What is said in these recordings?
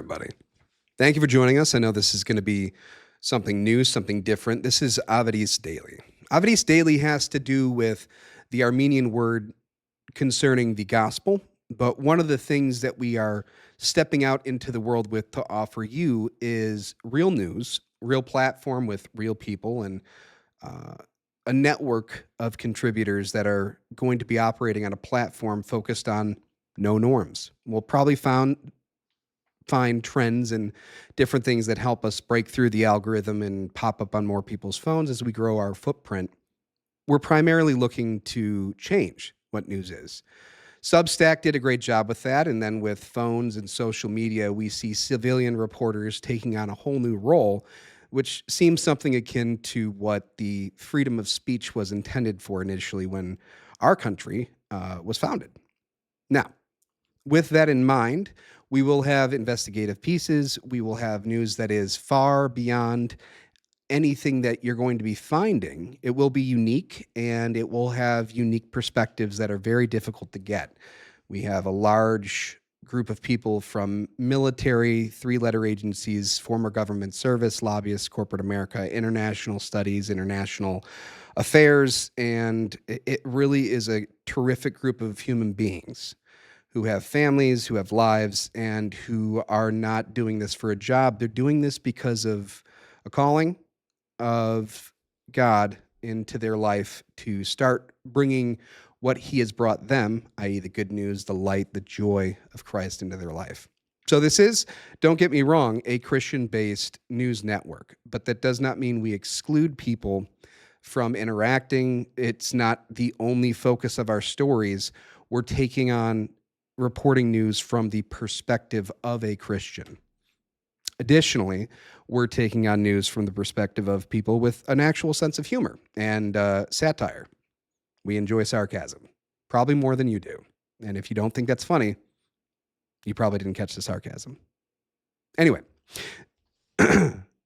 everybody. Thank you for joining us. I know this is going to be something new, something different. This is Avedis Daily. Avedis Daily has to do with the Armenian word concerning the gospel, but one of the things that we are stepping out into the world with to offer you is real news, real platform with real people, and a network of contributors that are going to be operating on a platform focused on no norms. We'll probably find trends and different things that help us break through the algorithm and pop up on more people's phones as we grow our footprint. We're primarily looking to change what news is. Substack did a great job with that, and then with phones and social media, we see civilian reporters taking on a whole new role, which seems something akin to what the freedom of speech was intended for initially when our country was founded. Now, with that in mind, we will have investigative pieces. We will have news that is far beyond anything that you're going to be finding. It will be unique, and it will have unique perspectives that are very difficult to get. We have a large group of people from military, three-letter agencies, former government service, lobbyists, corporate America, international studies, international affairs, and it really is a terrific group of human beings who have families, who have lives, and who are not doing this for a job. They're doing this because of a calling of God into their life to start bringing what he has brought them, i.e. the good news, the light, the joy of Christ into their life. So this is, don't get me wrong, a Christian-based news network, but that does not mean we exclude people from interacting. It's not the only focus of our stories. We're taking on reporting news from the perspective of a Christian. Additionally, we're taking on news from the perspective of people with an actual sense of humor and satire. We enjoy sarcasm, probably more than you do. And if you don't think that's funny, you probably didn't catch the sarcasm. Anyway,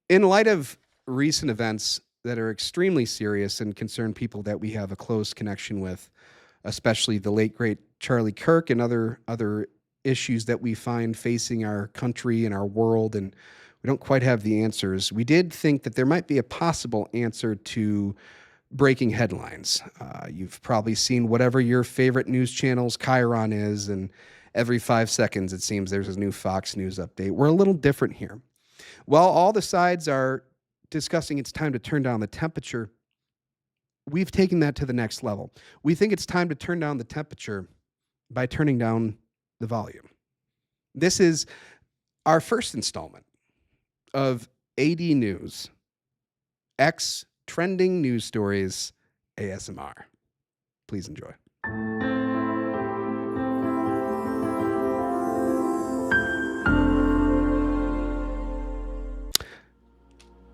in light of recent events that are extremely serious and concern people that we have a close connection with, especially the late, great Charlie Kirk and other issues that we find facing our country and our world, and we don't quite have the answers. We did think that there might be a possible answer to breaking headlines. You've probably seen whatever your favorite news channel's Chiron is, and every 5 seconds it seems there's a new Fox News update. We're a little different here. While all the sides are discussing it's time to turn down the temperature, we've taken that to the next level. We think it's time to turn down the temperature by turning down the volume. This is our first installment of AD News, X Trending News Stories ASMR. Please enjoy. All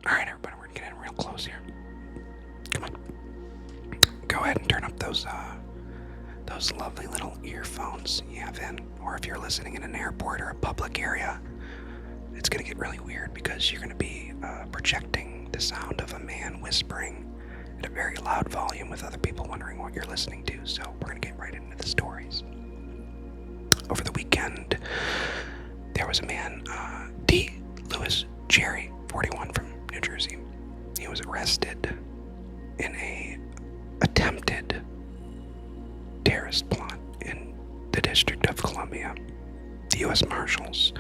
right, everybody, we're getting real close here. Come on. Go ahead and turn up those lovely little earphones you have in, or if you're listening in an airport or a public area, it's going to get really weird because you're going to be projecting the sound of a man whispering at a very loud volume with other people wondering what you're listening to. So we're going to get right into the stories. Over the weekend, there was a man, D. Lewis Jerry, 41, from New Jersey. He was arrested in a attempted terrorist plot in the District of Columbia. The U.S. Marshals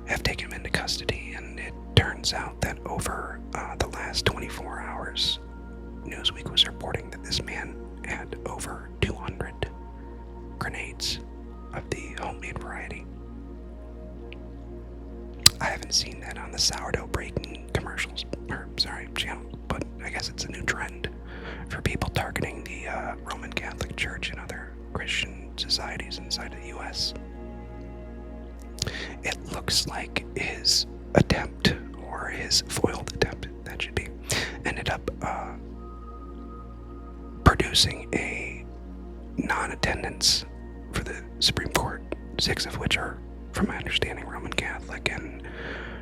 have taken him into custody, and it turns out that over the last 24 hours, Newsweek was reporting that this man had over 200 grenades of the homemade variety. I haven't seen that on the sourdough breaking channel, but I guess it's a new trend for people targeting the Roman Catholic Church and other Christian societies inside of the U.S. It looks like his attempt, or his foiled attempt, that should be, ended up producing a non-attendance for the Supreme Court, 6 of which are, from my understanding, Roman Catholic, and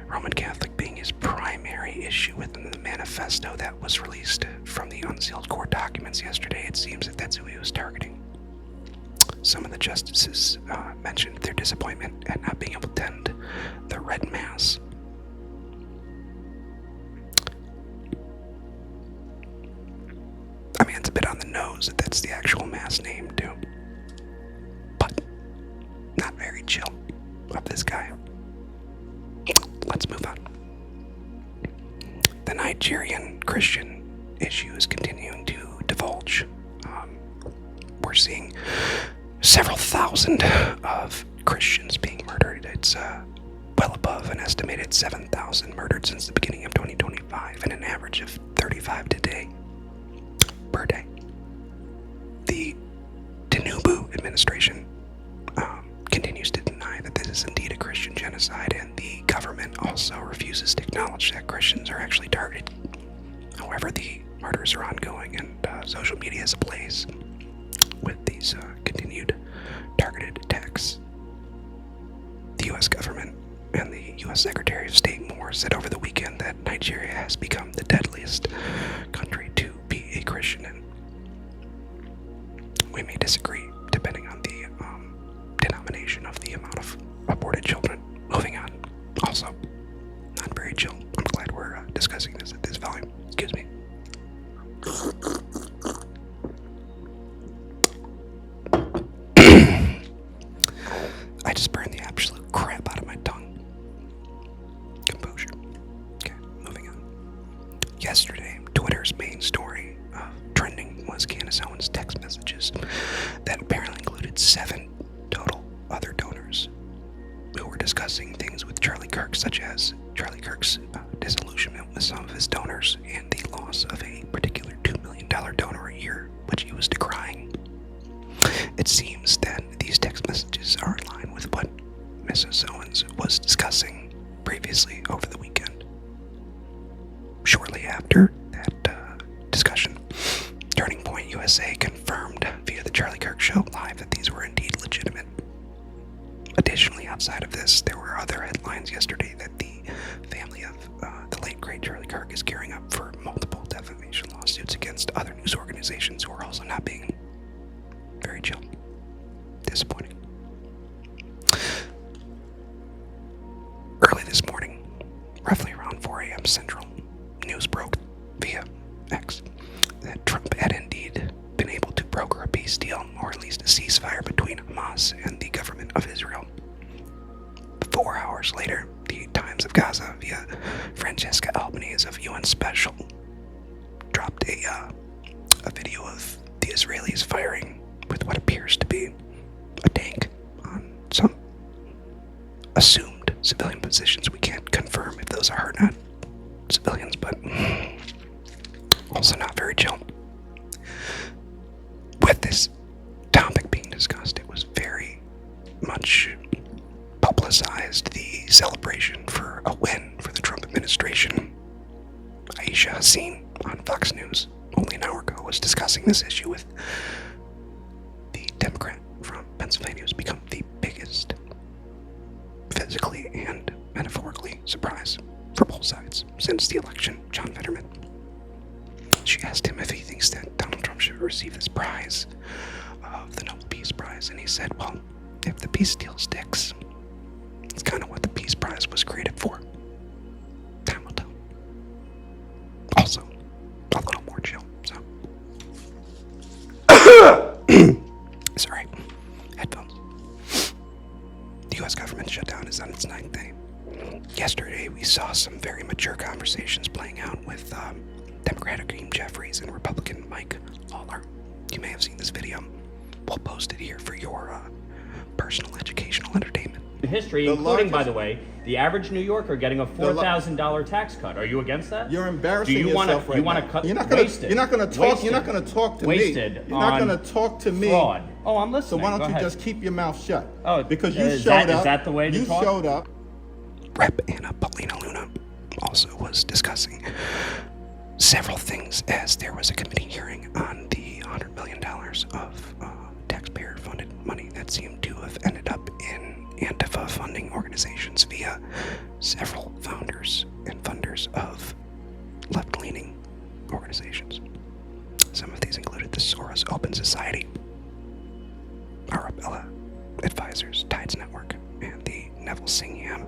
Roman Catholic being his primary issue within the manifesto that was released from the unsealed court documents yesterday. It seems that that's who he was targeting. Some of the justices mentioned their disappointment at not being able to attend the Red Mass knows that that's the actual mass name, too. But not very chill of this guy. Let's move on. The Nigerian Christian issue is continuing to divulge. We're seeing several thousand of Christians being murdered. It's well above an estimated 7,000 murdered since the beginning of 2025, and an average of 35 per day. The Tinubu administration continues to deny that this is indeed a Christian genocide, and the government also refuses to acknowledge that Christians are actually targeted. However, the murders are ongoing, and social media is ablaze with these continued targeted attacks. The U.S. government and the U.S. Secretary of State Moore said over the weekend that Nigeria has become the deadliest country to be a Christian in. We may disagree depending on the denomination of the amount of aborted children. Moving on. Also, not very chill. I'm glad we're discussing this at this volume. Excuse me. I just burned the absolute crap out of my tongue. Composure. Okay, moving on. Yesterday, Twitter's main story trending was Candace Owens' text messages that apparently included 7 total other donors who were discussing things with Charlie Kirk, such as Charlie Kirk's disillusionment with some of his donors and the loss of a particular $2 million donor a year, which he was decrying. It seems that these text messages are in line with what Mrs. Owens was discussing previously over the weekend. Shortly after that discussion, Turning Point USA confirmed via the Charlie Kirk Show Live that these were indeed legitimate. Additionally, outside of this, there were other headlines yesterday that the family of the late great Charlie Kirk is gearing up for multiple defamation lawsuits against other news organizations who are also not being very chill. Disappointing. Early this morning, roughly around 4 a.m. Central, news broke via X that Trump had indeed been able to broker a peace deal, or at least a ceasefire, between Hamas and the government of Israel. 4 hours later, the Times of Gaza, via Francesca Albanese of UN Special, dropped a video of the Israelis firing with what appears to be a tank on some assumed civilian positions. We can't confirm if those are or not civilians, but also not very chill. With this topic being discussed, it was very much publicized, the celebration for a win for the Trump administration. Aisha Hassin on Fox News only an hour ago was discussing this issue with the Democrat from Pennsylvania, who's become the biggest physically and metaphorically surprise for both sides since the election, John Fetterman. She asked him if he thinks that Donald Trump should receive this prize of the Nobel Peace Prize, and he said, well, if the peace deal sticks, it's kind of what the Peace Prize was created for. Time will tell. Also, a little more chill, so. Sorry, headphones. The U.S. government shutdown is on its 9th day. Yesterday, we saw some very mature conversations playing out with Democrat Hakeem Jeffries and Republican Mike Lawler. You may have seen this video. We'll post it here for your personal educational entertainment. History, including, by the way, the average New Yorker getting a $4,000 tax cut. Are you against that? You're embarrassing yourself right now. You want to cut? You're not going to talk. You're not going to talk to me. You're not going to talk to me. Fraud. Oh, I'm listening. So why don't you just keep your mouth shut? Oh, because you showed up. Is that the way to talk? You showed up. Rep. Anna Paulina Luna also was discussing several things as there was a committee hearing on the $100 million of taxpayer-funded money that seemed to have ended up in Antifa funding organizations via several founders and funders of left-leaning organizations. Some of these included the Soros Open Society, Arabella Advisors, Tides Network, and the Neville Singham,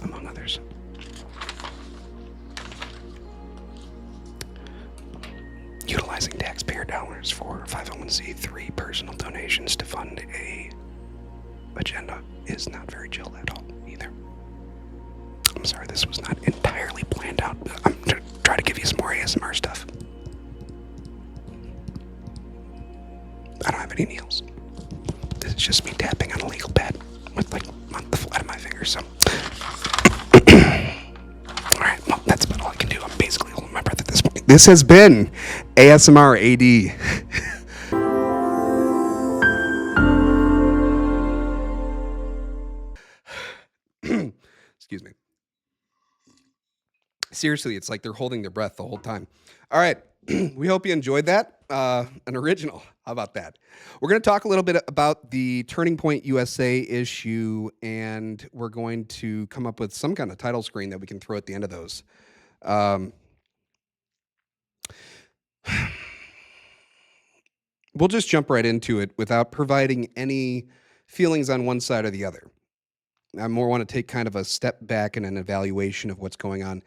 among others. utilizing taxpayer dollars for 501c3 personal donations to fund a agenda is not very chill at all either. I'm sorry, this was not entirely planned out. I'm going to try to give you some more ASMR stuff. I don't have any nails. This is just me tapping on a legal pad with like the flat of my fingers. So, all right, well, that's about all I can do. I'm basically holding my breath at this point. This has been ASMR AD. Excuse me. Seriously, it's like they're holding their breath the whole time. All right, we hope you enjoyed that. An original. How about that? We're going to talk a little bit about the Turning Point USA issue, and we're going to come up with some kind of title screen that we can throw at the end of those. We'll just jump right into it without providing any feelings on one side or the other. I more want to take kind of a step back and an evaluation of what's going on.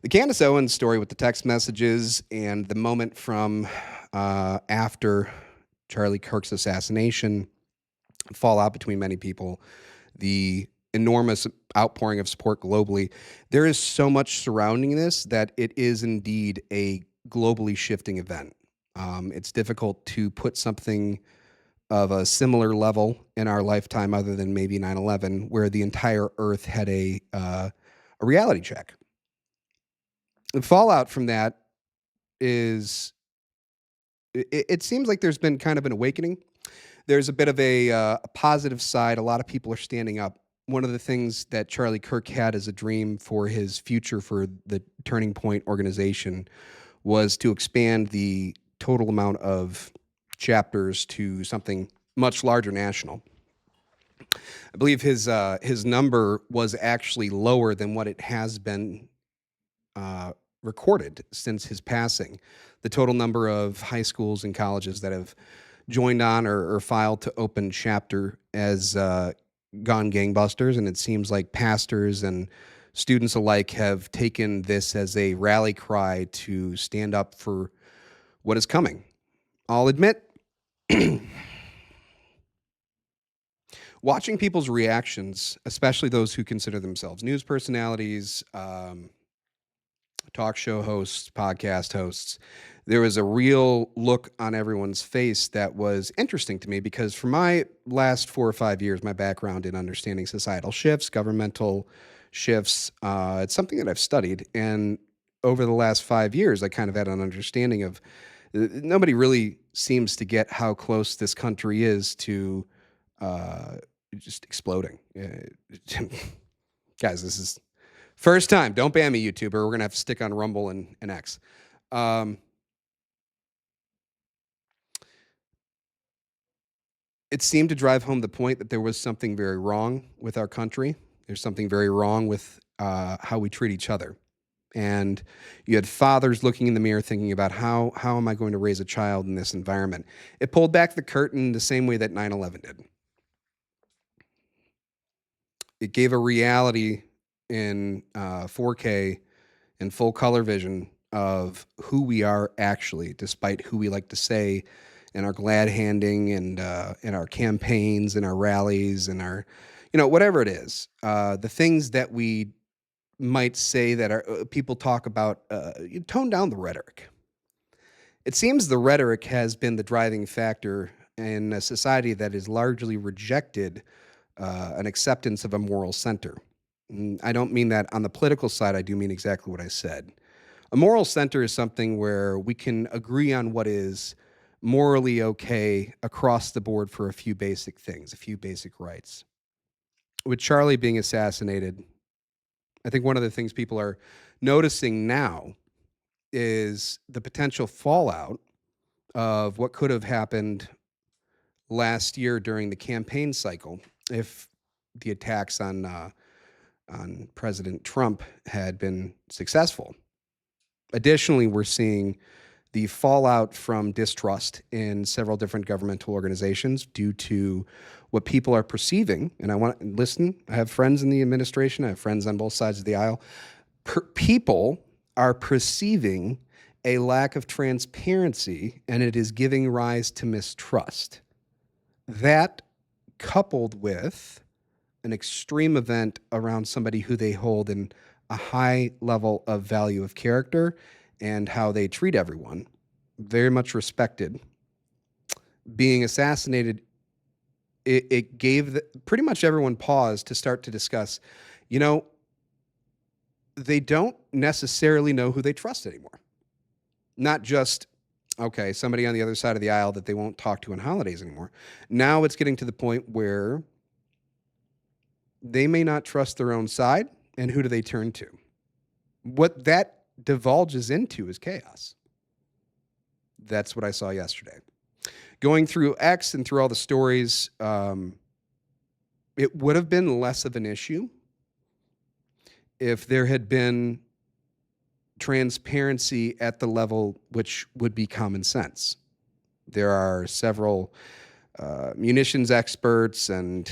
The Candace Owens story with the text messages and the moment from after Charlie Kirk's assassination, fallout between many people, the enormous outpouring of support globally. There is so much surrounding this that it is indeed a globally shifting event. It's difficult to put something of a similar level in our lifetime other than maybe 9/11, where the entire Earth had a reality check. The fallout from that is, it seems like there's been kind of an awakening. There's a bit of a positive side. A lot of people are standing up. One of the things that Charlie Kirk had as a dream for his future for the Turning Point organization was to expand the total amount of chapters to something much larger national. I believe his number was actually lower than what it has been recorded since his passing. The total number of high schools and colleges that have joined on or filed to open chapter has gone gangbusters, and it seems like pastors and students alike have taken this as a rally cry to stand up for what is coming. I'll admit, watching people's reactions, especially those who consider themselves news personalities, talk show hosts, podcast hosts, there was a real look on everyone's face that was interesting to me, because for my last 4 or 5 years, my background in understanding societal shifts, governmental shifts, it's something that I've studied. And over the last 5 years, I kind of had an understanding of nobody really seems to get how close this country is to just exploding. Guys, this is first time. Don't ban me, YouTuber. We're going to have to stick on Rumble and X. It seemed to drive home the point that there was something very wrong with our country. There's something very wrong with how we treat each other. And you had fathers looking in the mirror thinking about how am I going to raise a child in this environment? It pulled back the curtain the same way that 9/11 did. It gave a reality in 4K and full color vision of who we are actually, despite who we like to say in our glad handing and in our campaigns and our rallies and our, whatever it is, the things that we might say that are people talk about, tone down the rhetoric. It seems the rhetoric has been the driving factor in a society that has largely rejected an acceptance of a moral center. And I don't mean that on the political side. I do mean exactly what I said. A moral center is something where we can agree on what is morally okay across the board for a few basic things, a few basic rights. With Charlie being assassinated, I think one of the things people are noticing now is the potential fallout of what could have happened last year during the campaign cycle if the attacks on President Trump had been successful. Additionally, we're seeing the fallout from distrust in several different governmental organizations due to what people are perceiving. And I want to listen. I have friends in the administration. I have friends on both sides of the aisle. People are perceiving a lack of transparency, and it is giving rise to mistrust. That, coupled with an extreme event around somebody who they hold in a high level of value of character and how they treat everyone, very much respected, being assassinated, it gave pretty much everyone pause to start to discuss, they don't necessarily know who they trust anymore. Not just, okay, somebody on the other side of the aisle that they won't talk to on holidays anymore. Now it's getting to the point where they may not trust their own side, and who do they turn to? What that divulges into is chaos. That's what I saw yesterday. Going through X and through all the stories, it would have been less of an issue if there had been transparency at the level which would be common sense. There are several munitions experts and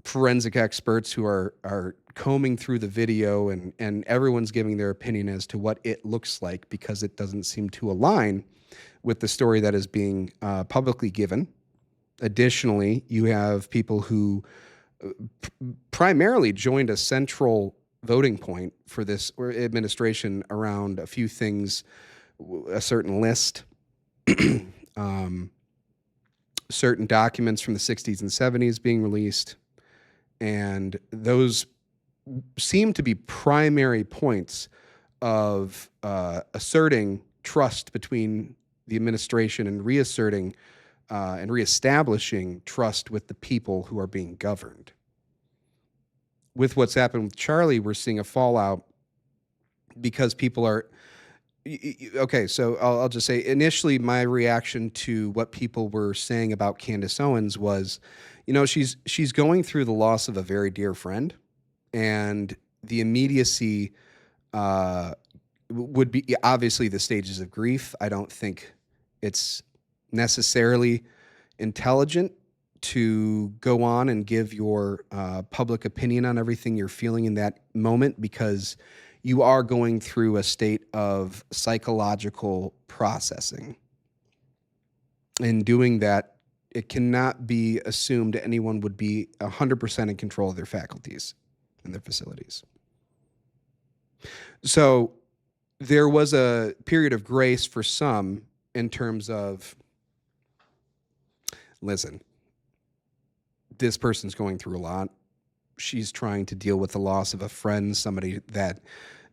forensic experts who are combing through the video, and everyone's giving their opinion as to what it looks like, because it doesn't seem to align with the story that is being publicly given. Additionally, you have people who primarily joined a central voting point for this administration around a few things, a certain list, certain documents from the 60s and 70s being released, and those seem to be primary points of asserting trust between the administration and reasserting and reestablishing trust with the people who are being governed. With what's happened with Charlie, we're seeing a fallout because people are... Okay, so I'll just say, initially my reaction to what people were saying about Candace Owens was, she's going through the loss of a very dear friend, and the immediacy would be obviously the stages of grief. I don't think it's necessarily intelligent to go on and give your public opinion on everything you're feeling in that moment, because you are going through a state of psychological processing. In doing that, it cannot be assumed anyone would be 100% in control of their faculties and their facilities. So there was a period of grace for some in terms of, listen, this person's going through a lot. She's trying to deal with the loss of a friend, somebody that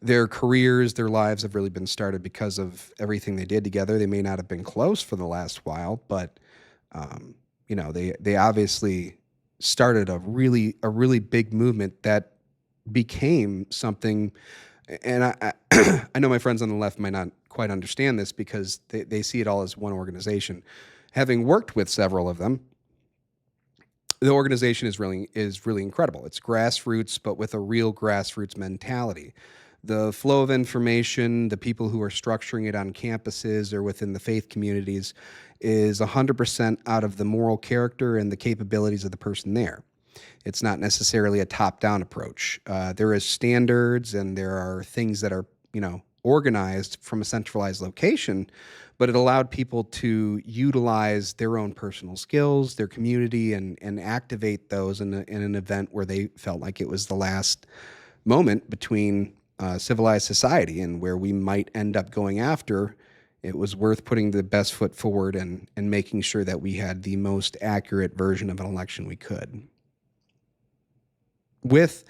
their careers, their lives have really been started because of everything they did together. They may not have been close for the last while, but they obviously started a really big movement that became something. And I know my friends on the left might not quite understand this because they see it all as one organization. Having worked with several of them, the organization is really incredible. It's grassroots, but with a real grassroots mentality. The flow of information, the people who are structuring it on campuses or within the faith communities is 100% out of the moral character and the capabilities of the person there. It's not necessarily a top-down approach. There is standards and there are things that are, organized from a centralized location, but it allowed people to utilize their own personal skills, their community, and activate those in an event where they felt like it was the last moment between civilized society and where we might end up going after. It was worth putting the best foot forward and making sure that we had the most accurate version of an election we could. With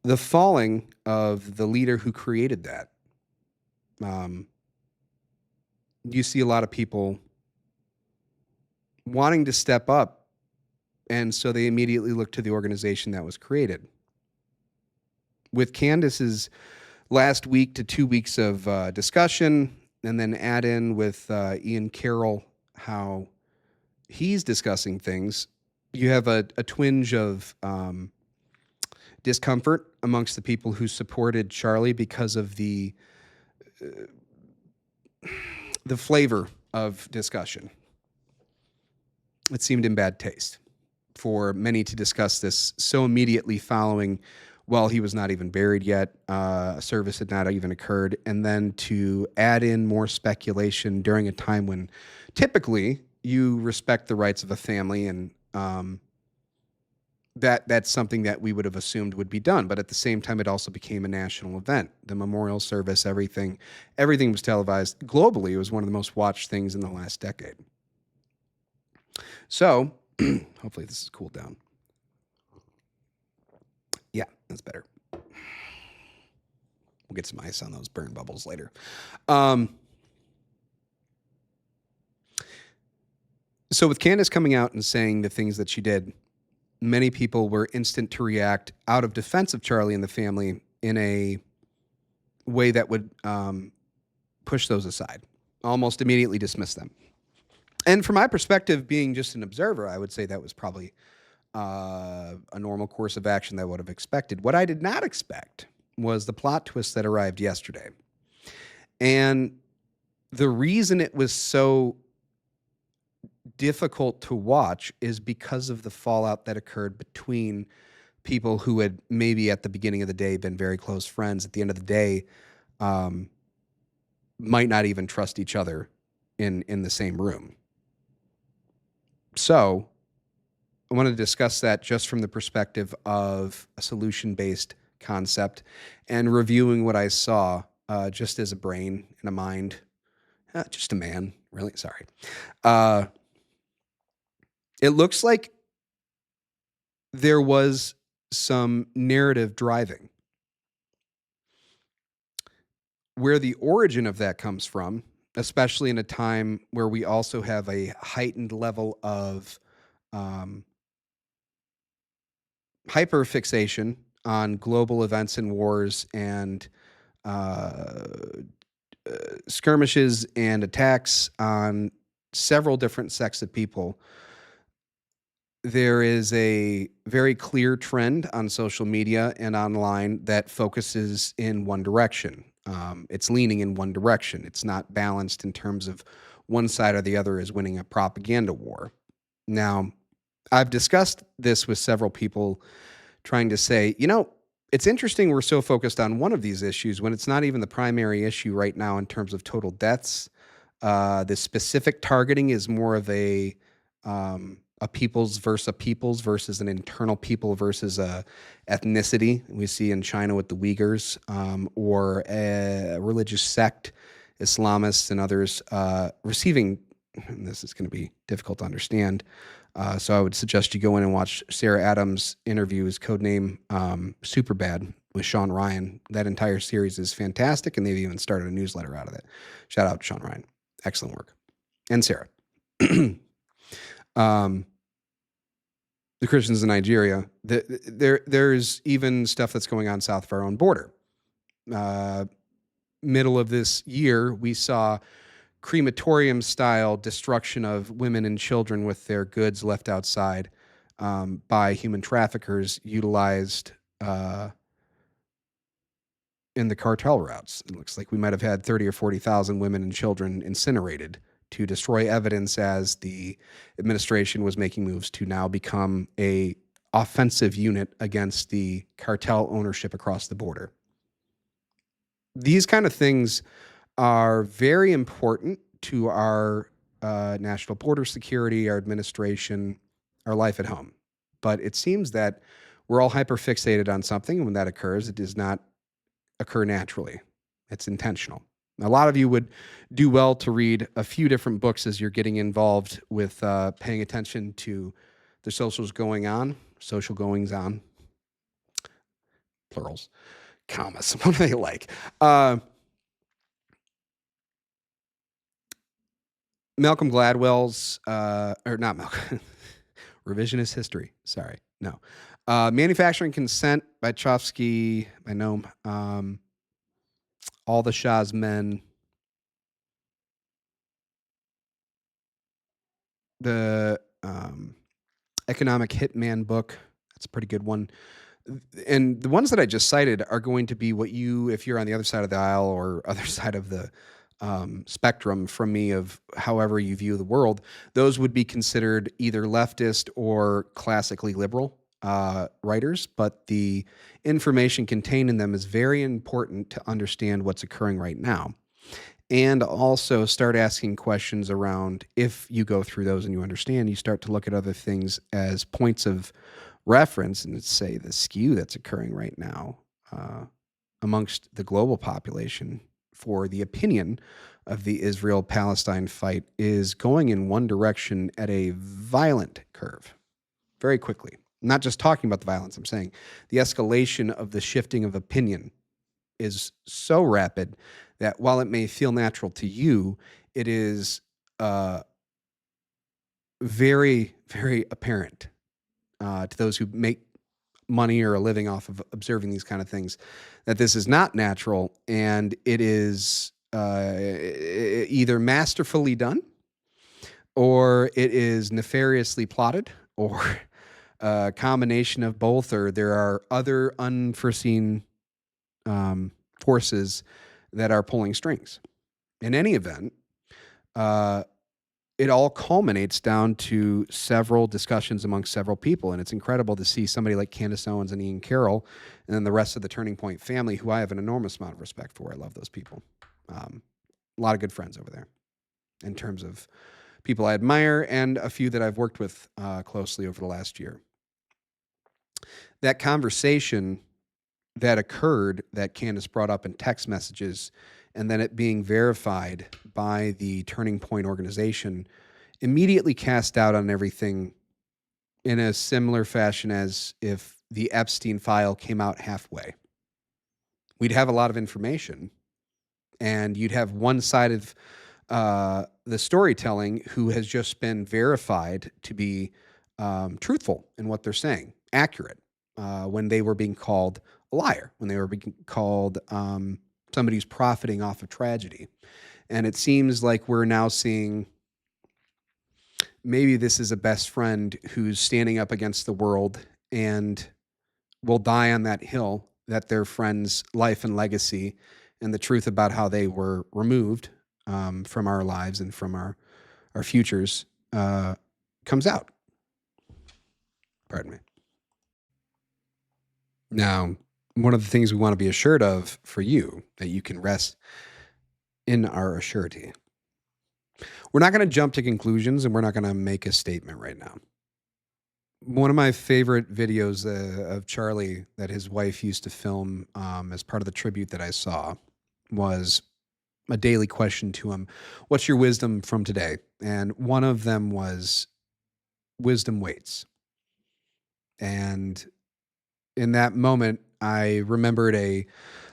the falling of the leader who created that, you see a lot of people wanting to step up, and so they immediately look to the organization that was created. With Candace's last week to 2 weeks of discussion, and then add in with Ian Carroll how he's discussing things, you have a twinge of discomfort amongst the people who supported Charlie because of the flavor of discussion. It seemed in bad taste for many to discuss this so immediately following while he was not even buried yet. A service had not even occurred. And then to add in more speculation during a time when typically you respect the rights of a family, and that's something that we would have assumed would be done. But at the same time, it also became a national event. The memorial service, everything was televised globally. It was one of the most watched things in the last decade. So hopefully this is cooled down. Yeah, that's better. We'll get some ice on those burn bubbles later. So with Candace coming out and saying the things that she did, many people were instant to react out of defense of Charlie and the family in a way that would push those aside, almost immediately dismiss them. And from my perspective, being just an observer, I would say that was probably a normal course of action that I would have expected. What I did not expect was the plot twist that arrived yesterday. And the reason it was so difficult to watch is because of the fallout that occurred between people who had maybe at the beginning of the day been very close friends. At the end of the day, might not even trust each other in the same room. So I want to discuss that just from the perspective of a solution-based concept and reviewing what I saw just as a brain and a mind, just a man, really, sorry. It looks like there was some narrative driving. Where the origin of that comes from, especially in a time where we also have a heightened level of hyperfixation on global events and wars and skirmishes and attacks on several different sects of people. There is a very clear trend on social media and online that focuses in one direction. It's leaning in one direction. It's not balanced in terms of one side or the other is winning a propaganda war. Now, I've discussed this with several people trying to say, it's interesting we're so focused on one of these issues when it's not even the primary issue right now in terms of total deaths. The specific targeting is more of a peoples versus an internal people versus a ethnicity. We see in China with the Uyghurs, or a religious sect, Islamists and others receiving. And this is going to be difficult to understand. So I would suggest you go in and watch Sarah Adams' interviews, codename Superbad with Sean Ryan. That entire series is fantastic, and they've even started a newsletter out of it. Shout out to Sean Ryan. Excellent work. And Sarah. The Christians in Nigeria, there's even stuff that's going on south of our own border. Middle of this year, we saw crematorium-style destruction of women and children with their goods left outside by human traffickers utilized in the cartel routes. It looks like we might have had 30 or 40,000 women and children incinerated to destroy evidence as the administration was making moves to now become a offensive unit against the cartel ownership across the border. These kind of things are very important to our national border security, our administration, our life at home. But it seems that we're all hyperfixated on something, and when that occurs, it does not occur naturally. It's intentional. A lot of you would do well to read a few different books as you're getting involved with paying attention to the social goings on, plurals, commas. What do they like? Malcolm Gladwell's, or not Malcolm, Revisionist History. Sorry, no. Manufacturing Consent by Chomsky, by Noam. All the Shah's Men. The Economic Hitman book. That's a pretty good one. And the ones that I just cited are going to be what you, if you're on the other side of the aisle or other side of the spectrum from me of however you view the world, those would be considered either leftist or classically liberal. writers, but the information contained in them is very important to understand what's occurring right now. And also start asking questions around, if you go through those and you understand, you start to look at other things as points of reference and say the skew that's occurring right now amongst the global population for the opinion of the Israel-Palestine fight is going in one direction at a violent curve very quickly. I'm not just talking about the violence, I'm saying the escalation of the shifting of opinion is so rapid that while it may feel natural to you, it is very, very apparent to those who make money or a living off of observing these kind of things that this is not natural, and it is either masterfully done or it is nefariously plotted, or a combination of both, or there are other unforeseen forces that are pulling strings. In any event, it all culminates down to several discussions amongst several people, and it's incredible to see somebody like Candace Owens and Ian Carroll, and then the rest of the Turning Point family, who I have an enormous amount of respect for. I love those people. A lot of good friends over there in terms of people I admire, and a few that I've worked with closely over the last year. That conversation that occurred, that Candace brought up in text messages, and then it being verified by the Turning Point organization, immediately cast doubt on everything in a similar fashion as if the Epstein file came out halfway. We'd have a lot of information, and you'd have one side of the storytelling who has just been verified to be truthful in what they're saying, accurate, when they were being called a liar, when they were being called somebody who's profiting off of tragedy. And it seems like we're now seeing maybe this is a best friend who's standing up against the world and will die on that hill that their friend's life and legacy and the truth about how they were removed from our lives and from our futures comes out. Pardon me. Now, one of the things we want to be assured of for you, that you can rest in our assurity. We're not going to jump to conclusions, and we're not going to make a statement right now. One of my favorite videos of Charlie that his wife used to film as part of the tribute that I saw was a daily question to him. What's your wisdom from today? And one of them was wisdom waits. And in that moment, I remembered a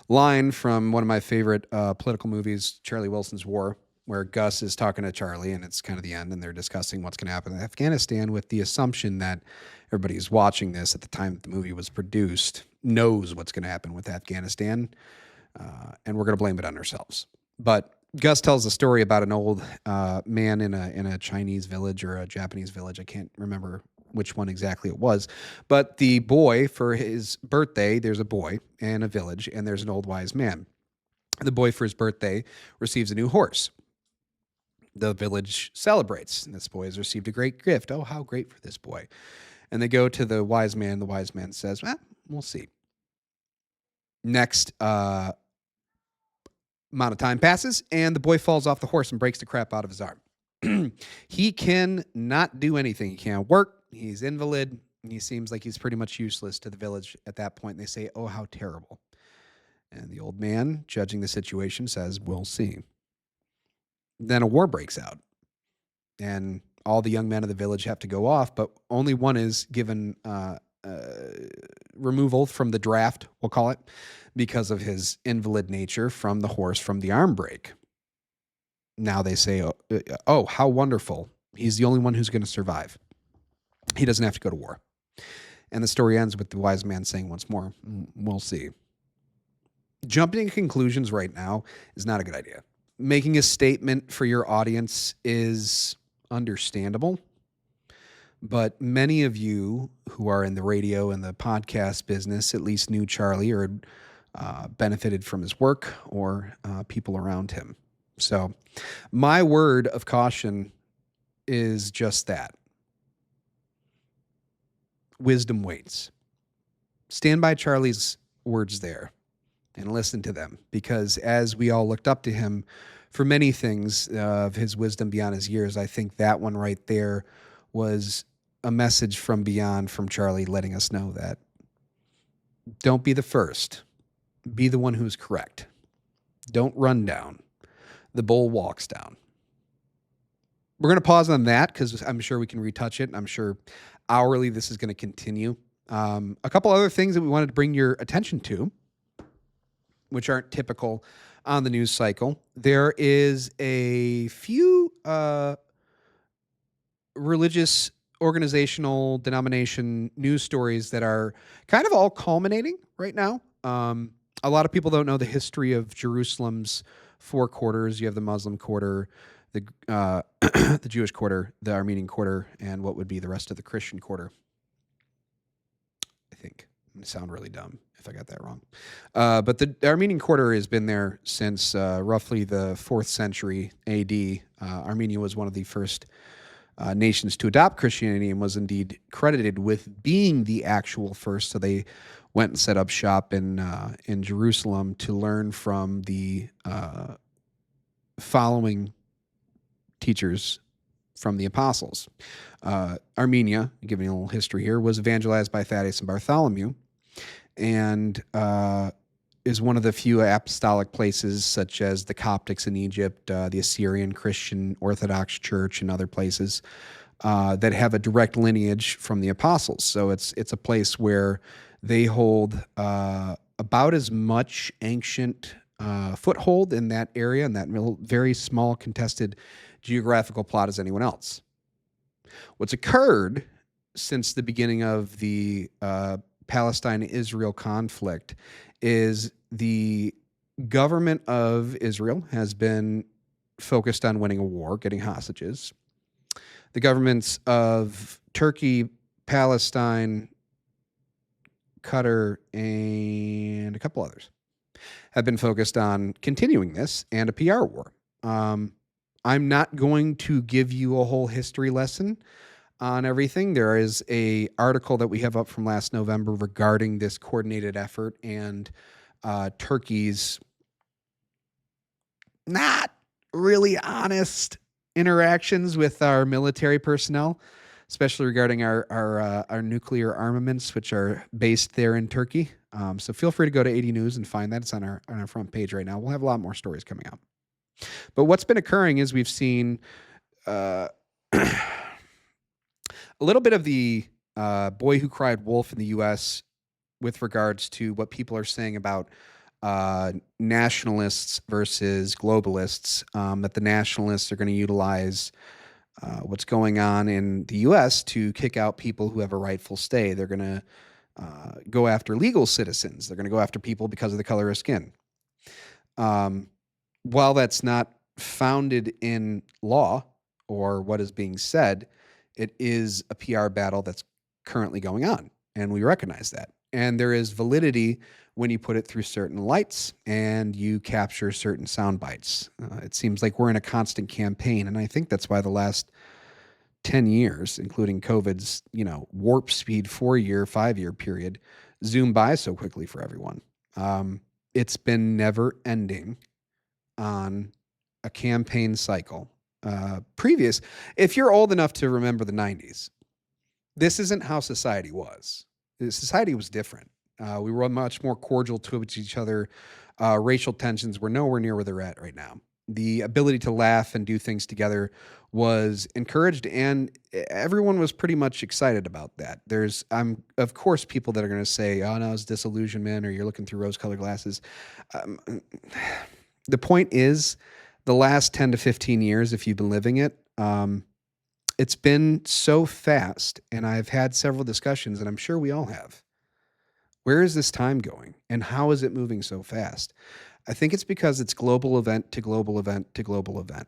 line from one of my favorite political movies, Charlie Wilson's War, where Gus is talking to Charlie, and it's kind of the end, and they're discussing what's going to happen in Afghanistan, with the assumption that everybody who's watching this at the time that the movie was produced knows what's going to happen with Afghanistan, and we're going to blame it on ourselves. But Gus tells a story about an old man in a Chinese village or a Japanese village. I can't remember which one exactly it was, but the boy, for his birthday, there's a boy in a village, and there's an old wise man. The boy, for his birthday, receives a new horse. The village celebrates, and this boy has received a great gift. Oh, how great for this boy. And they go to the wise man. The wise man says, well, we'll see. Next amount of time passes, and the boy falls off the horse and breaks the crap out of his arm. He can not do anything. He can't work. He's invalid. And he seems like he's pretty much useless to the village at that point. And they say, oh, how terrible. And the old man, judging the situation, says, we'll see. Then a war breaks out, and all the young men of the village have to go off, but only one is given removal from the draft, we'll call it, because of his invalid nature from the horse, from the arm break. Now they say, oh, how wonderful. He's the only one who's going to survive. He doesn't have to go to war. And the story ends with the wise man saying once more, we'll see. Jumping to conclusions right now is not a good idea. Making a statement for your audience is understandable, but many of you who are in the radio and the podcast business at least knew Charlie or benefited from his work or people around him. So my word of caution is just that. wisdom waits. Stand by Charlie's words there and listen to them, because as we all looked up to him for many things of his wisdom beyond his years, I think that one right there was a message from beyond from Charlie, letting us know that don't be the first, be the one who's correct. Don't run down. The bull walks down. We're going to pause on that because I'm sure we can retouch it. I'm sure hourly this is going to continue. A couple other things that we wanted to bring your attention to, which aren't typical on the news cycle. There is a few religious, organizational, denomination news stories that are kind of all culminating right now. A lot of people don't know the history of Jerusalem's four quarters. You have the Muslim quarter, the the Jewish quarter, the Armenian quarter, and what would be the rest of the Christian quarter. I think I'm going to sound really dumb if I got that wrong. But the Armenian quarter has been there since roughly the 4th century AD. Armenia was one of the first nations to adopt Christianity and was indeed credited with being the actual first. So they went and set up shop in Jerusalem to learn from the following teachers from the apostles. Armenia, giving a little history here, was evangelized by Thaddeus and Bartholomew, and is one of the few apostolic places, such as the Coptics in Egypt, the Assyrian Christian Orthodox Church, and other places that have a direct lineage from the apostles. So it's a place where they hold about as much ancient foothold in that area, in that very small contested geographical plot, as anyone else. What's occurred since the beginning of the Palestine-Israel conflict is the government of Israel has been focused on winning a war, getting hostages. The governments of Turkey, Palestine, Qatar, and a couple others have been focused on continuing this and a PR war. I'm not going to give you a whole history lesson on everything. There is a article that we have up from last November regarding this coordinated effort and Turkey's not really honest interactions with our military personnel, especially regarding our nuclear armaments, which are based there in Turkey. So feel free to go to 80 News and find that. It's on our front page right now. We'll have a lot more stories coming out. But what's been occurring is we've seen a little bit of the boy who cried wolf in the U.S. with regards to what people are saying about nationalists versus globalists, that the nationalists are going to utilize what's going on in the U.S. to kick out people who have a rightful stay. They're going to go after legal citizens. They're going to go after people because of the color of skin. While that's not founded in law or what is being said, it is a PR battle that's currently going on, and we recognize that. And there is validity when you put it through certain lights and you capture certain sound bites. It seems like we're in a constant campaign, and I think that's why the last 10 years, including COVID's, warp speed 4-year, 5-year period, zoomed by so quickly for everyone. It's been never ending on a campaign cycle. If you're old enough to remember the 90s, this isn't how society was. Society was different. We were much more cordial towards each other. Racial tensions were nowhere near where they're at right now. The ability to laugh and do things together was encouraged, and everyone was pretty much excited about that. There's, of course, people that are going to say, oh, no, it's disillusionment, or you're looking through rose-colored glasses. The point is, the last 10 to 15 years, if you've been living it, it's been so fast, and I've had several discussions, and I'm sure we all have. Where is this time going, and how is it moving so fast? I think it's because it's global event to global event to global event.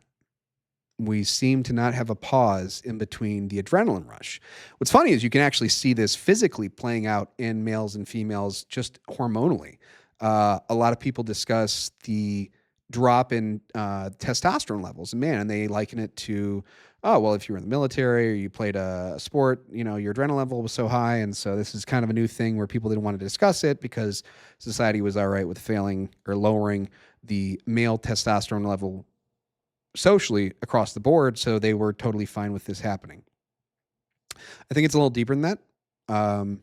We seem to not have a pause in between the adrenaline rush. What's funny is you can actually see this physically playing out in males and females just hormonally. A lot of people discuss the drop in testosterone levels in man, and they liken it to, oh, well, if you were in the military or you played a sport, your adrenaline level was so high, and so this is kind of a new thing where people didn't want to discuss it because society was all right with failing or lowering the male testosterone level socially across the board, so they were totally fine with this happening. I think it's a little deeper than that.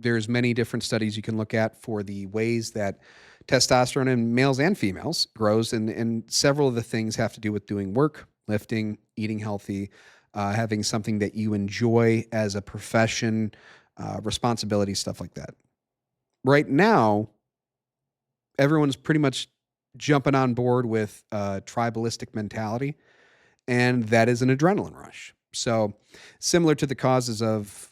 There's many different studies you can look at for the ways that testosterone in males and females grows, and several of the things have to do with doing work, lifting, eating healthy, having something that you enjoy as a profession, responsibility, stuff like that. Right now, everyone's pretty much jumping on board with tribalistic mentality, and that is an adrenaline rush. So similar to the causes of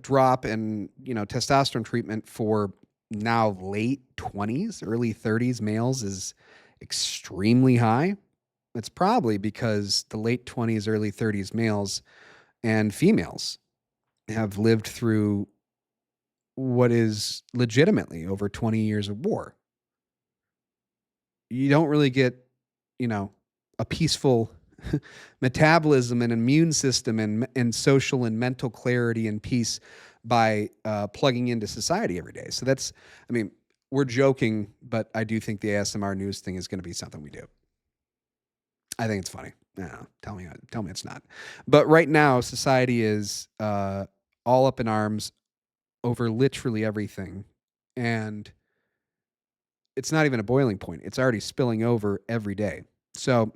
drop and testosterone treatment for now late 20s, early 30s males is extremely high. It's probably because the late 20s, early 30s males and females have lived through what is legitimately over 20 years of war. You don't really get, a peaceful metabolism and immune system and social and mental clarity and peace by plugging into society every day. So we're joking, but I do think the ASMR news thing is going to be something we do. I think it's funny. No, tell me it's not. But right now, society is all up in arms over literally everything. And it's not even a boiling point. It's already spilling over every day. So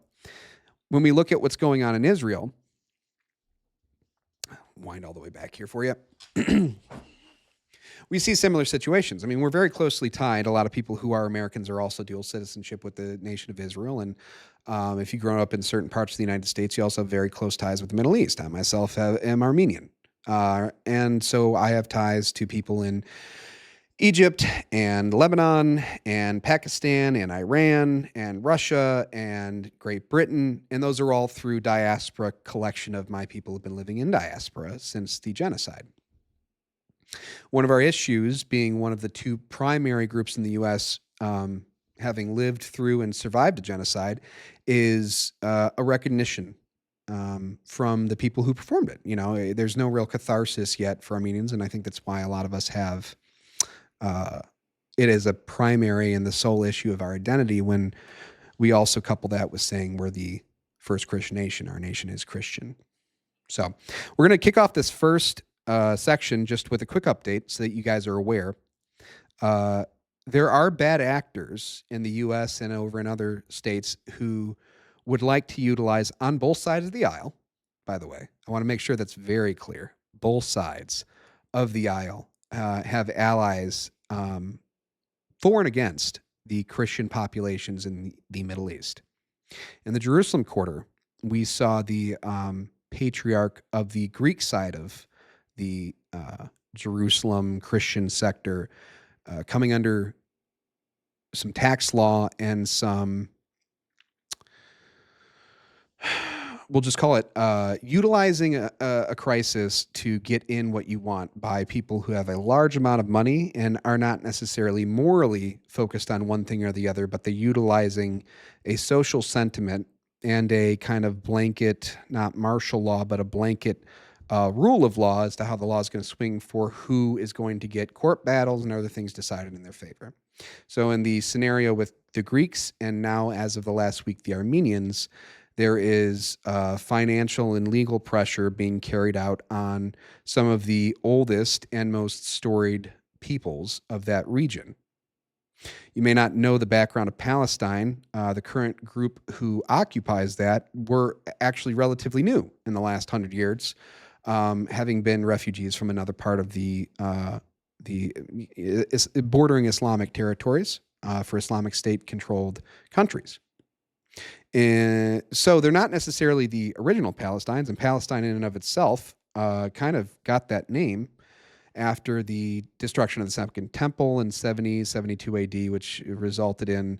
when we look at what's going on in Israel, wind all the way back here for you. We see similar situations. We're very closely tied. A lot of people who are Americans are also dual citizenship with the nation of Israel. And if you grow up in certain parts of the United States, you also have very close ties with the Middle East. I myself am Armenian. And so I have ties to people in Egypt and Lebanon and Pakistan and Iran and Russia and Great Britain. And those are all through diaspora collection of my people who have been living in diaspora since the genocide. One of our issues, being one of the two primary groups in the U.S. Having lived through and survived a genocide, is a recognition from the people who performed it. There's no real catharsis yet for Armenians, and I think that's why a lot of us have it as a primary and the sole issue of our identity, when we also couple that with saying we're the first Christian nation. Our nation is Christian. So we're going to kick off this first section just with a quick update so that you guys are aware. There are bad actors in the U.S. and over in other states who would like to utilize, on both sides of the aisle, by the way, I want to make sure that's very clear, both sides of the aisle have allies for and against the Christian populations in the Middle East. In the Jerusalem quarter, we saw the patriarch of the Greek side of the Jerusalem Christian sector coming under some tax law and some, we'll just call it utilizing a crisis to get in what you want by people who have a large amount of money and are not necessarily morally focused on one thing or the other, but they're utilizing a social sentiment and a kind of blanket, not martial law, but a blanket rule of law as to how the law is going to swing for who is going to get court battles and other things decided in their favor. So in the scenario with the Greeks, and now as of the last week, the Armenians, there is financial and legal pressure being carried out on some of the oldest and most storied peoples of that region. You may not know the background of Palestine. The current group who occupies that were actually relatively new in the last 100 years, having been refugees from another part of the bordering Islamic territories for Islamic State-controlled countries. And so they're not necessarily the original Palestinians, and Palestine in and of itself kind of got that name after the destruction of the Second Temple in 72 AD, which resulted in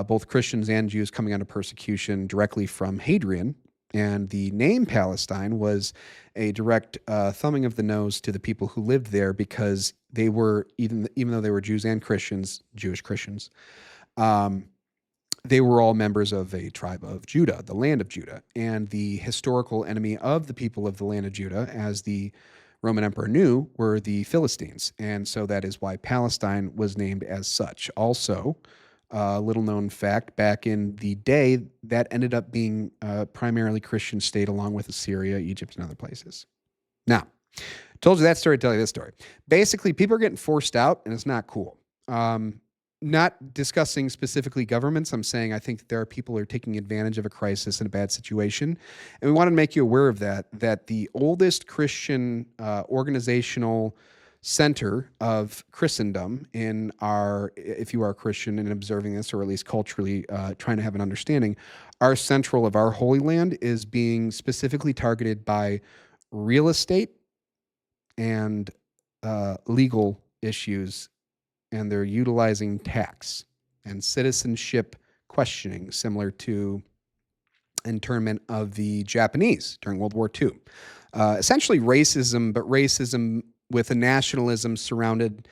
both Christians and Jews coming under persecution directly from Hadrian. And the name Palestine was a direct thumbing of the nose to the people who lived there, because they were, even though they were Jews and Christians, Jewish Christians, they were all members of a tribe of Judah, the land of Judah, and the historical enemy of the people of the land of Judah, as the Roman emperor knew, were the Philistines. And so that is why Palestine was named as such. Also, a little known fact, back in the day, that ended up being a primarily Christian state along with Assyria, Egypt, and other places. Now, told you that story to tell you this story. Basically, people are getting forced out, and it's not cool. Not discussing specifically governments. I'm saying I think that there are people who are taking advantage of a crisis in a bad situation. And we want to make you aware of that the oldest Christian organizational center of Christendom in our, if you are a Christian and observing this, or at least culturally trying to have an understanding, our central of our Holy Land is being specifically targeted by real estate and legal issues, and they're utilizing tax and citizenship questioning, similar to internment of the Japanese during World War II. Essentially racism, but racism with a nationalism surrounded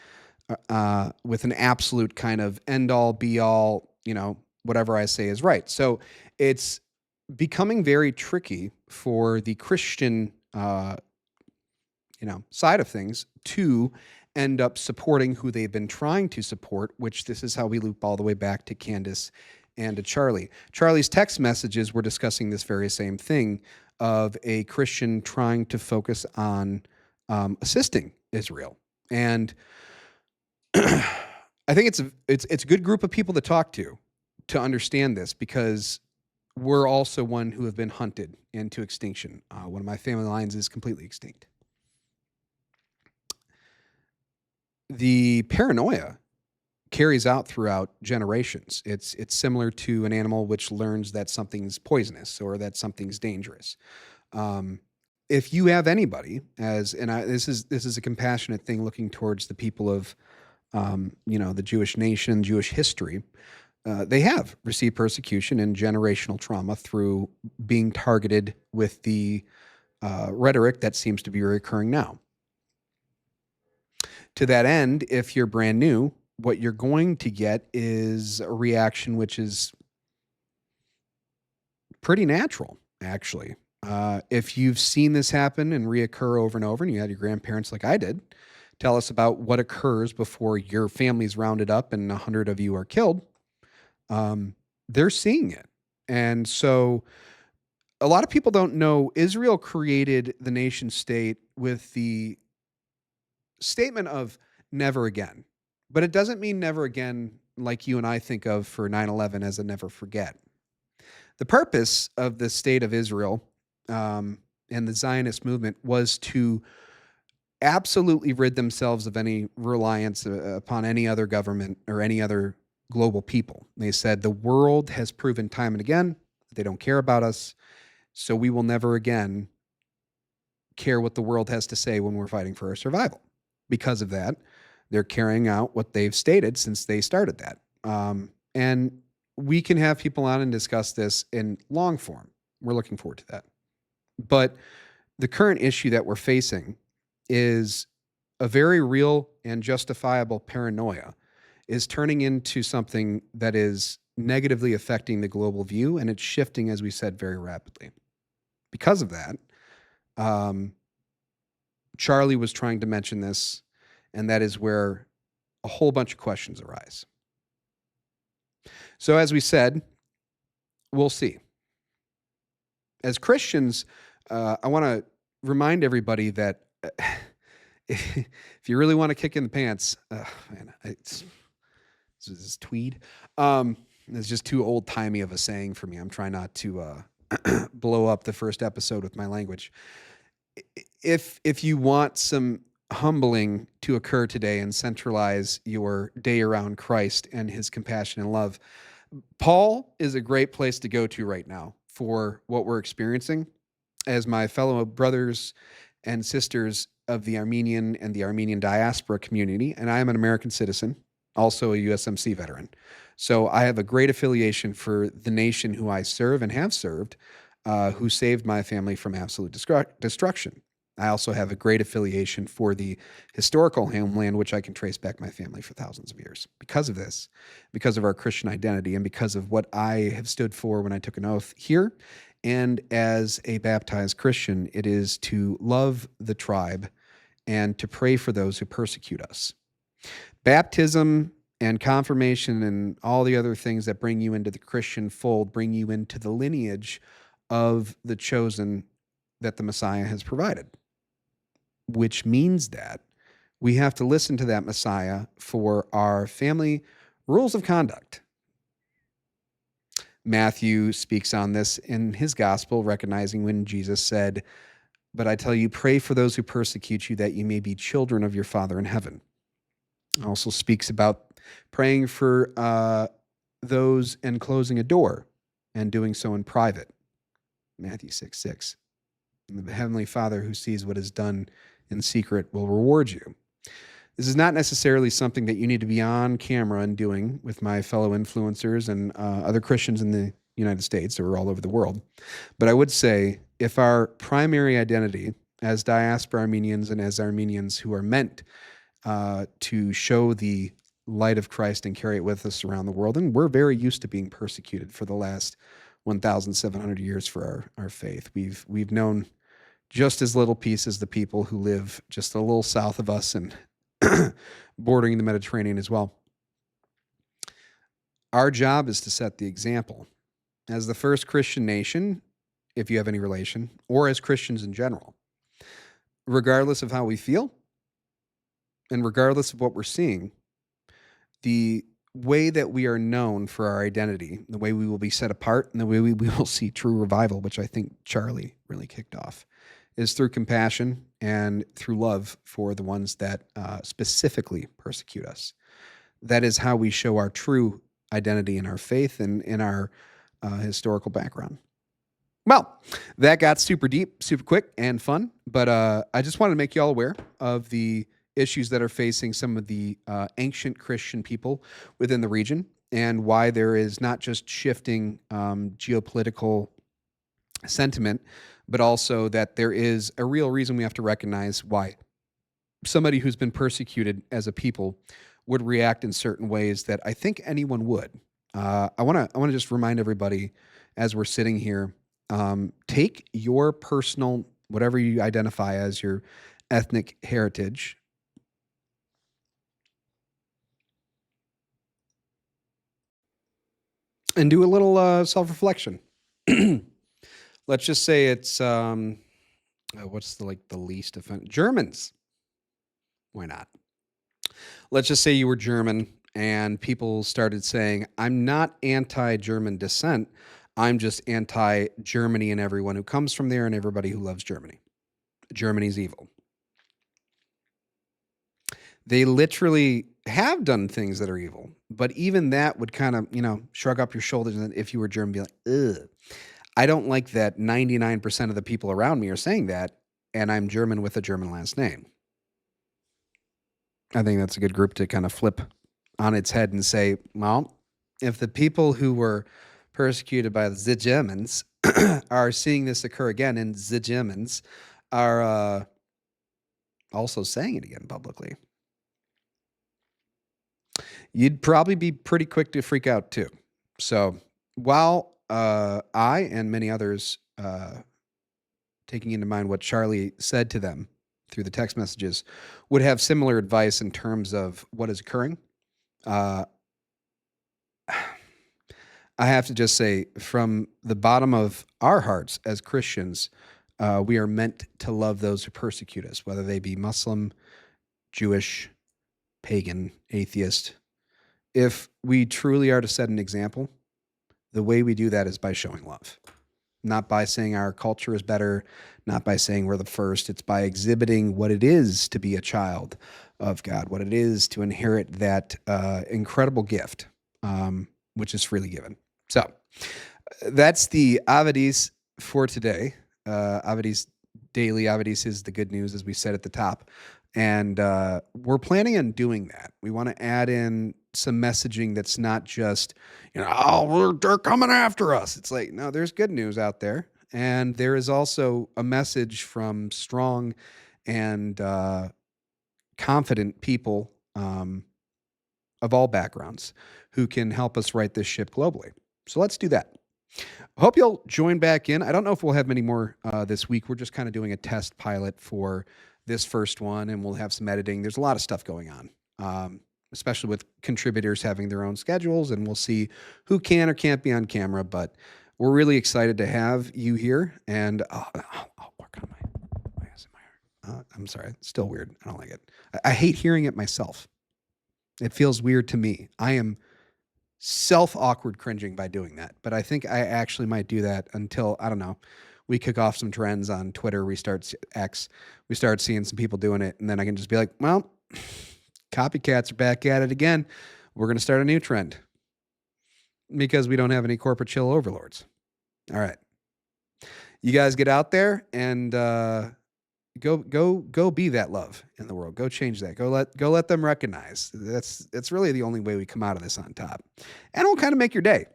with an absolute kind of end-all, be-all, whatever I say is right. So it's becoming very tricky for the Christian side of things to end up supporting who they've been trying to support, which this is how we loop all the way back to Candace and to Charlie. Charlie's text messages were discussing this very same thing of a Christian trying to focus on assisting Israel. And I think it's a good group of people to talk to understand this, because we're also one who have been hunted into extinction. One of my family lines is completely extinct. The paranoia carries out throughout generations. It's similar to an animal which learns that something's poisonous or that something's dangerous. If you have anybody, this is a compassionate thing, looking towards the people of the Jewish nation, Jewish history, they have received persecution and generational trauma through being targeted with the rhetoric that seems to be recurring now. To that end, if you're brand new, what you're going to get is a reaction which is pretty natural, actually. If you've seen this happen and reoccur over and over, and you had your grandparents like I did tell us about what occurs before your family's rounded up and 100 of you are killed, they're seeing it. And so a lot of people don't know Israel created the nation state with the statement of never again. But it doesn't mean never again like you and I think of for 9/11 as a never forget. The purpose of the state of Israel and the Zionist movement was to absolutely rid themselves of any reliance upon any other government or any other global people. They said the world has proven time and again that they don't care about us, so we will never again care what the world has to say when we're fighting for our survival. Because of that, they're carrying out what they've stated since they started that. And we can have people on and discuss this in long form. We're looking forward to that. But the current issue that we're facing is a very real and justifiable paranoia is turning into something that is negatively affecting the global view, and it's shifting, as we said, very rapidly. Because of that, Charlie was trying to mention this, and that is where a whole bunch of questions arise. So as we said, we'll see. As Christians, I want to remind everybody that if you really want to kick in the pants, this is tweed. It's just too old-timey of a saying for me. I'm trying not to blow up the first episode with my language. If you want some humbling to occur today and centralize your day around Christ and his compassion and love, Paul is a great place to go to right now for what we're experiencing. As my fellow brothers and sisters of the Armenian and the Armenian diaspora community, and I am an American citizen, also a USMC veteran. So I have a great affiliation for the nation who I serve and have served, who saved my family from absolute destruction. I also have a great affiliation for the historical homeland, which I can trace back my family for thousands of years. Because of this, because of our Christian identity, and because of what I have stood for when I took an oath here, and as a baptized Christian, it is to love the tribe and to pray for those who persecute us. Baptism and confirmation and all the other things that bring you into the Christian fold bring you into the lineage of the chosen that the Messiah has provided, which means that we have to listen to that Messiah for our family rules of conduct. Matthew speaks on this in his gospel, recognizing when Jesus said, "But I tell you, pray for those who persecute you, that you may be children of your Father in heaven." Also speaks about praying for those and closing a door and doing so in private. Matthew 6:6. And the Heavenly Father who sees what is done in secret will reward you. This is not necessarily something that you need to be on camera and doing with my fellow influencers and other Christians in the United States or all over the world. But I would say if our primary identity as diaspora Armenians and as Armenians who are meant to show the light of Christ and carry it with us around the world, and we're very used to being persecuted for the last 1,700 years for our faith. We've known just as little peace as the people who live just a little south of us and bordering the Mediterranean as well. Our job is to set the example. As the first Christian nation, if you have any relation, or as Christians in general, regardless of how we feel, and regardless of what we're seeing, the way that we are known for our identity, the way we will be set apart, and the way we will see true revival, which I think Charlie really kicked off, is through compassion and through love for the ones that specifically persecute us. That is how we show our true identity in our faith and in our historical background. Well, that got super deep, super quick, and fun, but I just wanted to make you all aware of the issues that are facing some of the ancient Christian people within the region and why there is not just shifting geopolitical sentiment, but also that there is a real reason we have to recognize why somebody who's been persecuted as a people would react in certain ways that I think anyone would. I want to just remind everybody as we're sitting here, take your personal, whatever you identify as your ethnic heritage, and do a little self-reflection. Let's just say it's what's the least offensive? Germans. Why not? Let's just say you were German and people started saying, "I'm not anti-German descent. I'm just anti-Germany and everyone who comes from there and everybody who loves Germany. Germany's evil." They literally have done things that are evil, but even that would kind of, shrug up your shoulders, and if you were German, be like, "Ugh, I don't like that 99% of the people around me are saying that, and I'm German with a German last name." I think that's a good group to kind of flip on its head and say, well, if the people who were persecuted by the Germans are seeing this occur again, and the Germans are also saying it again publicly, you'd probably be pretty quick to freak out too. So while I and many others, taking into mind what Charlie said to them through the text messages, would have similar advice in terms of what is occurring, I have to just say, from the bottom of our hearts as Christians, we are meant to love those who persecute us, whether they be Muslim, Jewish, pagan, atheist. If we truly are to set an example, the way we do that is by showing love. Not by saying our culture is better, not by saying we're the first. It's by exhibiting what it is to be a child of God, what it is to inherit that incredible gift, which is freely given. So that's the Avedis for today. Avedis Daily. Avedis is the good news, as we said at the top. And we're planning on doing that. We want to add in some messaging that's not just, they're coming after us. It's like, no, there's good news out there. And there is also a message from strong and confident people of all backgrounds who can help us right this ship globally. So let's do that. Hope you'll join back in. I don't know if we'll have many more this week. We're just kind of doing a test pilot for this first one, and we'll have some editing. There's a lot of stuff going on, especially with contributors having their own schedules, and we'll see who can or can't be on camera. But we're really excited to have you here, and I'll work on my ASMR. I'm sorry, it's still weird. I don't like it. I hate hearing it myself. It feels weird to me. I am self-awkward cringing by doing that, but I think I actually might do that until, I don't know, we kick off some trends on Twitter, we start seeing some people doing it, and then I can just be like, well, copycats are back at it again. We're going to start a new trend because we don't have any corporate chill overlords. All right. You guys get out there and go be that love in the world. Go change that. Go let them recognize. That's really the only way we come out of this on top. And it'll kind of make your day.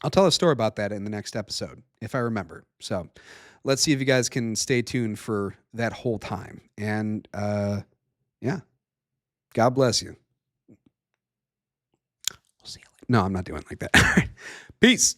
I'll tell a story about that in the next episode, if I remember. So let's see if you guys can stay tuned for that whole time. And yeah, God bless you. We'll see you later. No, I'm not doing it like that. Peace.